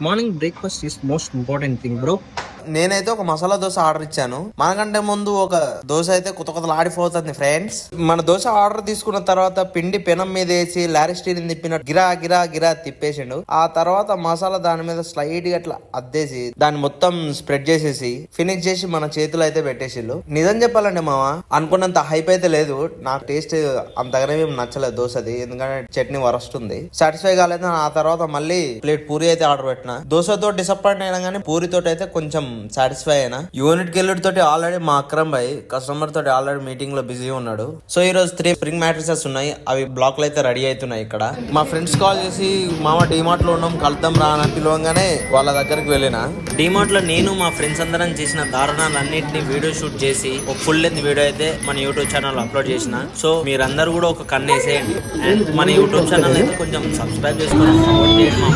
Morning breakfast is most important thing bro. నేనైతే ఒక masala dosa order ఇచ్చాను. మనకంటే ముందు ఒక దోశ అయితే కొత్త ఆడిపోతుంది ఫ్రెండ్స్. మన దోశ ఆర్డర్ తీసుకున్న తర్వాత పిండి పెనం మీద వేసి లారిస్టీన్ తిప్పినట్టు గిరా గిరా గిరా తిప్పేసిండు. ఆ తర్వాత మసాలా దాని మీద స్లైట్ గా అట్లా అద్దేసి దాన్ని మొత్తం స్ప్రెడ్ చేసేసి ఫినిష్ చేసి మన చేతులు అయితే పెట్టేసిండు. నిజం చెప్పాలండి మామ, అనుకున్నంత హైప్ అయితే లేదు. నాకు టేస్ట్ అంతగానే ఏం నచ్చలేదు దోశది, ఎందుకంటే చట్నీ వరస్తుంది. సాటిస్ఫై కాలేదు. ఆ తర్వాత మళ్ళీ ప్లేట్ పూరి అయితే ఆర్డర్ పెట్టిన. దోశతో డిసప్పాయింట్ అయినా కానీ పూరితో అయితే కొంచెం సాటిస్ఫై అయినా. యూనిట్ కి వెళ్ళుడు తోటి ఆల్రెడీ మా అక్రమ్ భాయ్ కస్టమర్ తోటి ఆల్రెడీ మీటింగ్ లో బిజీ ఉన్నాడు. సో ఈ రోజు 3 స్ప్రింగ్ మ్యాట్రిసెస్ ఉన్నాయి, అవి బ్లాక్ లో అయితే రెడీ అవుతున్నాయి. ఇక్కడ మా ఫ్రెండ్స్ కాల్ చేసి మామ డిమార్ట్ లో ఉన్నాం కలుద్దాం రా అని పిలవంగానే వాళ్ళ దగ్గరికి వెళ్ళిన. డిమార్ట్ లో నేను మా ఫ్రెండ్స్ అందరం చేసిన దారుణాలన్నింటినీ వీడియో షూట్ చేసి ఒక ఫుల్ లెంత్ వీడియో అయితే మన యూట్యూబ్ ఛానల్ అప్లోడ్ చేసిన. సో మీరందరూ కూడా ఒక కన్నేసేయండి అండ్ మన యూట్యూబ్ ఛానల్ అయితే కొంచెం సబ్స్క్రైబ్ చేసుకొని సపోర్ట్ చేయండి మామ.